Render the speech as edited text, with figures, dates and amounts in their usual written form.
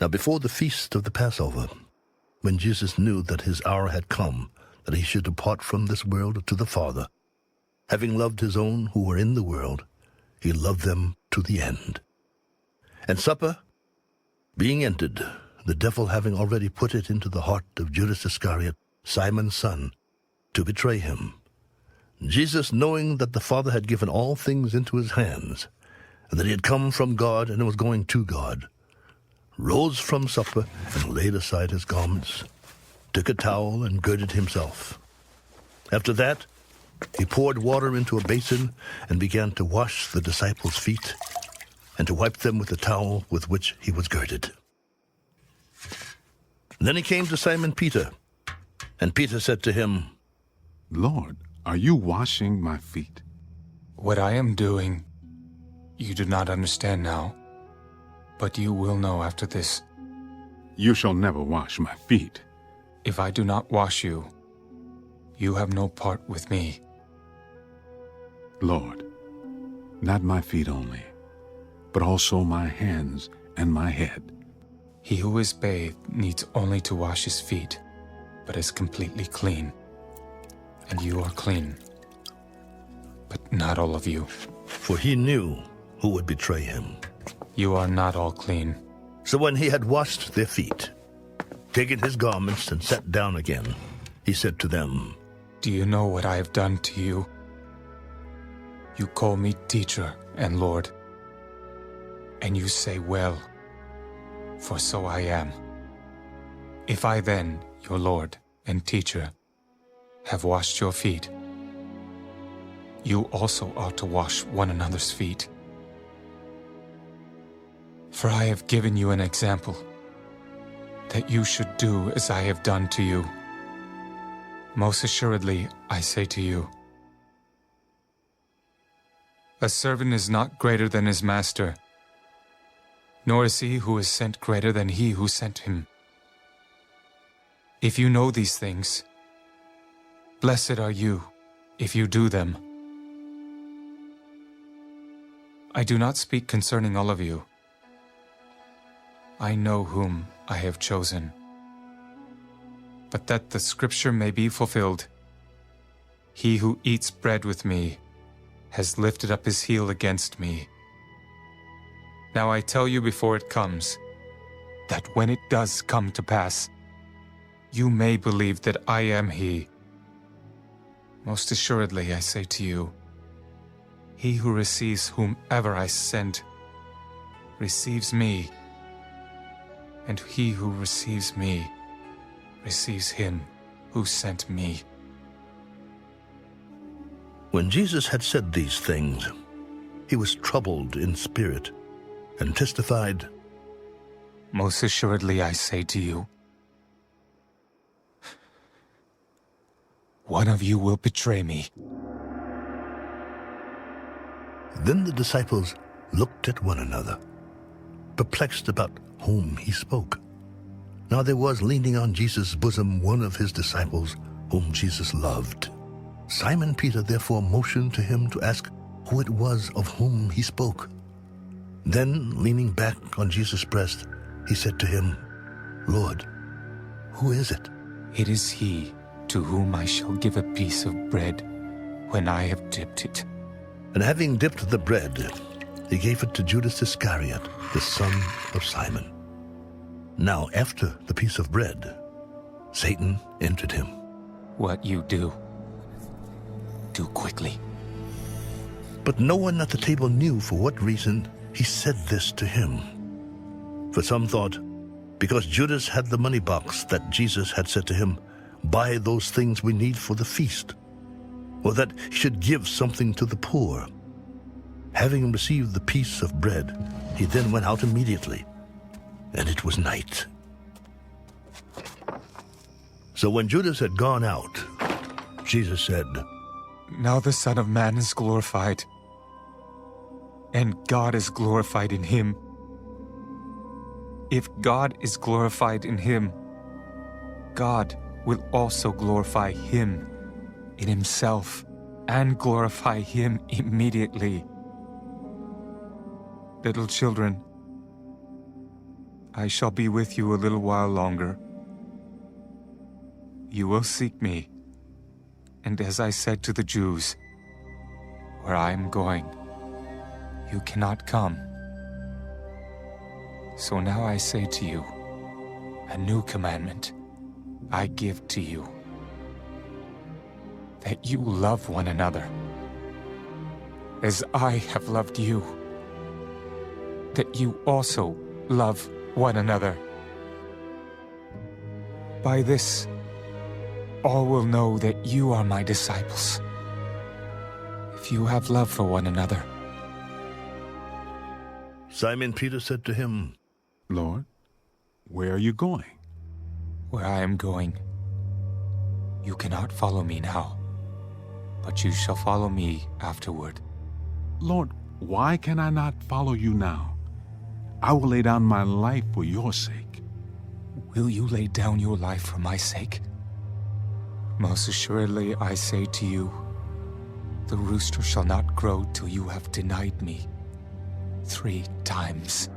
Now before the feast of the Passover, when Jesus knew that his hour had come, that he should depart from this world to the Father, having loved his own who were in the world, he loved them to the end. And supper being ended, the devil having already put it into the heart of Judas Iscariot, Simon's son, to betray him, Jesus, knowing that the Father had given all things into his hands, and that he had come from God and was going to God, rose from supper and laid aside his garments, took a towel and girded himself. After that, he poured water into a basin and began to wash the disciples' feet and to wipe them with the towel with which he was girded. Then he came to Simon Peter, and Peter said to him, Lord, are you washing my feet? What I am doing, you do not understand now, but you will know after this. You shall never wash my feet. If I do not wash you, you have no part with me. Lord, not my feet only, but also my hands and my head. He who is bathed needs only to wash his feet, but is completely clean. And you are clean, but not all of you. For he knew who would betray him. You are not all clean. So when he had washed their feet, taken his garments and sat down again, he said to them, Do you know what I have done to you? You call me teacher and Lord, and you say, well, for so I am. If I then, your Lord and teacher, have washed your feet, you also ought to wash one another's feet. For I have given you an example, that you should do as I have done to you. Most assuredly, I say to you, a servant is not greater than his master, nor is he who is sent greater than he who sent him. If you know these things, blessed are you if you do them. I do not speak concerning all of you. I know whom I have chosen. But that the scripture may be fulfilled, he who eats bread with me has lifted up his heel against me. Now I tell you before it comes, that when it does come to pass, you may believe that I am he. Most assuredly I say to you, he who receives whomever I send receives me, and he who receives me receives him who sent me. When Jesus had said these things, he was troubled in spirit and testified, Most assuredly I say to you, one of you will betray me. Then the disciples looked at one another, perplexed about whom he spoke. Now there was leaning on Jesus' bosom one of his disciples, whom Jesus loved. Simon Peter therefore motioned to him to ask who it was of whom he spoke. Then, leaning back on Jesus' breast, he said to him, Lord, who is it? It is he to whom I shall give a piece of bread when I have dipped it. And having dipped the bread, he gave it to Judas Iscariot, the son of Simon. Now after the piece of bread, Satan entered him. What you do quickly. But no one at the table knew for what reason he said this to him. For some thought, because Judas had the money box that Jesus had said to him, buy those things we need for the feast, or that he should give something to the poor. Having received the piece of bread, he then went out immediately, and it was night. So when Judas had gone out, Jesus said, Now the Son of Man is glorified, and God is glorified in him. If God is glorified in him, God will also glorify him in himself and glorify him immediately. Little children, I shall be with you a little while longer. You will seek me, and as I said to the Jews, where I am going, you cannot come. So now I say to you, a new commandment I give to you, that you love one another, as I have loved you, that you also love one another. By this, all will know that you are my disciples, if you have love for one another. Simon Peter said to him, Lord, where are you going? Where I am going, you cannot follow me now, but you shall follow me afterward. Lord, why can I not follow you now? I will lay down my life for your sake. Will you lay down your life for my sake? Most assuredly, I say to you, the rooster shall not crow till you have denied me 3 times.